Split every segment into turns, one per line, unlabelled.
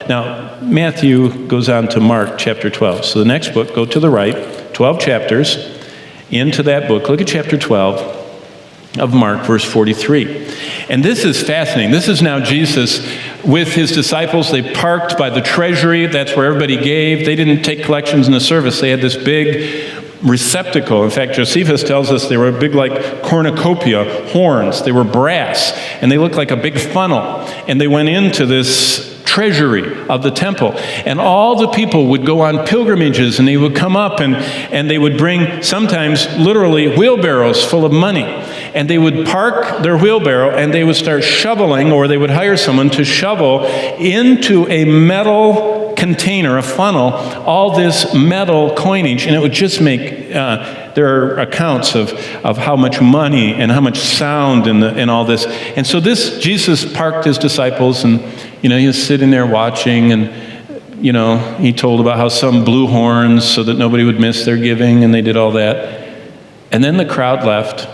Now, Matthew goes on to Mark chapter 12. So the next book, go to the right, 12 chapters into that book. Look at chapter 12 of Mark, verse 43. And this is fascinating. This is now Jesus with his disciples. They parked by the treasury. That's where everybody gave. They didn't take collections in the service. They had this big receptacle. In fact, Josephus tells us they were big like cornucopia, horns. They were brass, and they looked like a big funnel. And they went into this treasury of the temple. And all the people would go on pilgrimages, and they would come up and they would bring sometimes literally wheelbarrows full of money. And they would park their wheelbarrow and they would start shoveling, or they would hire someone to shovel into a metal container, a funnel, all this metal coinage. And it would just make, there are accounts of how much money and how much sound and all this. And so Jesus parked his disciples, and he was sitting there watching, and he told about how some blew horns so that nobody would miss their giving, and they did all that. And then the crowd left,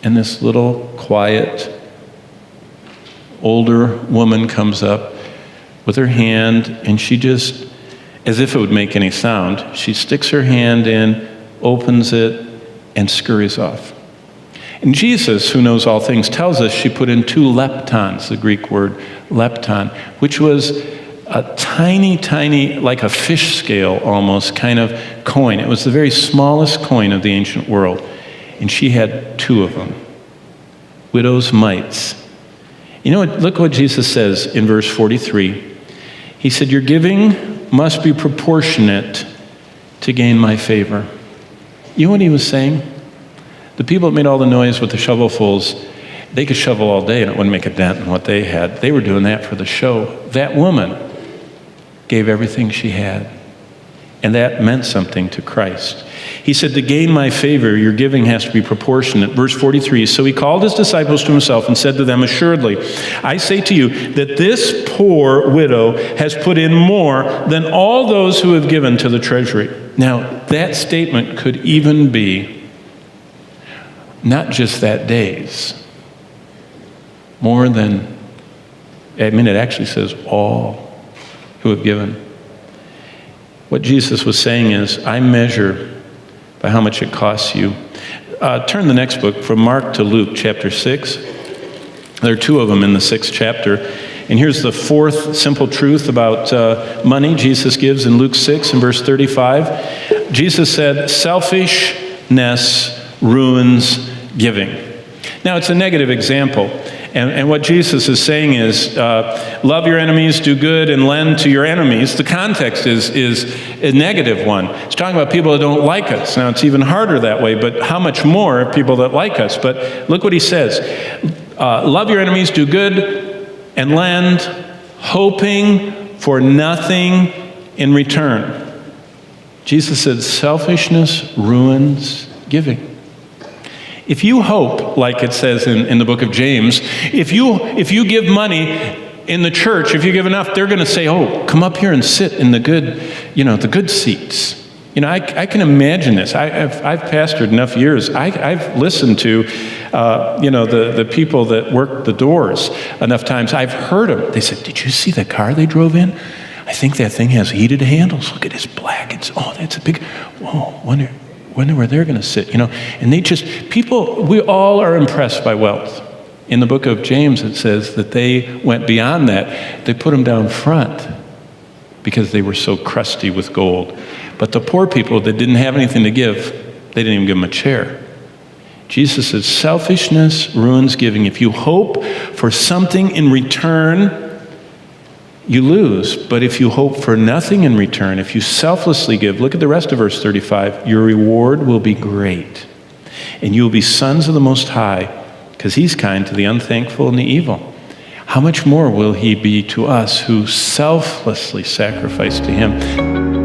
and this little quiet older woman comes up with her hand, and she just, as if it would make any sound, she sticks her hand in, opens it, and scurries off. And Jesus, who knows all things, tells us she put in 2 leptons, the Greek word lepton, which was a tiny, tiny, like a fish scale almost, kind of coin. It was the very smallest coin of the ancient world. And she had 2 of them, widow's mites. Look what Jesus says in verse 43. He said, your giving must be proportionate to gain my favor. You know what he was saying? The people that made all the noise with the shovelfuls, they could shovel all day and it wouldn't make a dent in what they had. They were doing that for the show. That woman gave everything she had. And that meant something to Christ. He said, to gain my favor, your giving has to be proportionate. Verse 43, so he called his disciples to himself and said to them, assuredly, I say to you that this poor widow has put in more than all those who have given to the treasury. Now, that statement could even be not just that day's, more than, it actually says all who have given. What Jesus was saying is, I measure by how much it costs you. Turn the next book from Mark to Luke, chapter 6. There are 2 of them in the 6th chapter. And here's the 4th simple truth about money Jesus gives in Luke 6 and verse 35. Jesus said, selfishness ruins giving. Now, it's a negative example. And what Jesus is saying is, love your enemies, do good, and lend to your enemies. The context is a negative one. It's talking about people that don't like us. Now, it's even harder that way, but how much more people that like us? But look what he says. Love your enemies, do good, and lend, hoping for nothing in return. Jesus said, selfishness ruins giving. If you hope, like it says in the book of James, if you give money in the church, if you give enough, they're going to say, oh, come up here and sit in the good seats. I can imagine this. I've pastored enough years. I've listened to, the people that work the doors enough times. I've heard them. They said, did you see the car they drove in? I think that thing has heated handles. Look at this black. That's a big, wonder where they're going to sit, And we all are impressed by wealth. In the book of James, it says that they went beyond that. They put them down front because they were so crusty with gold. But the poor people that didn't have anything to give, they didn't even give them a chair. Jesus says, selfishness ruins giving. If you hope for something in return, you lose. But if you hope for nothing in return, if you selflessly give, look at the rest of verse 35, your reward will be great. And you will be sons of the Most High, because he's kind to the unthankful and the evil. How much more will he be to us who selflessly sacrifice to him?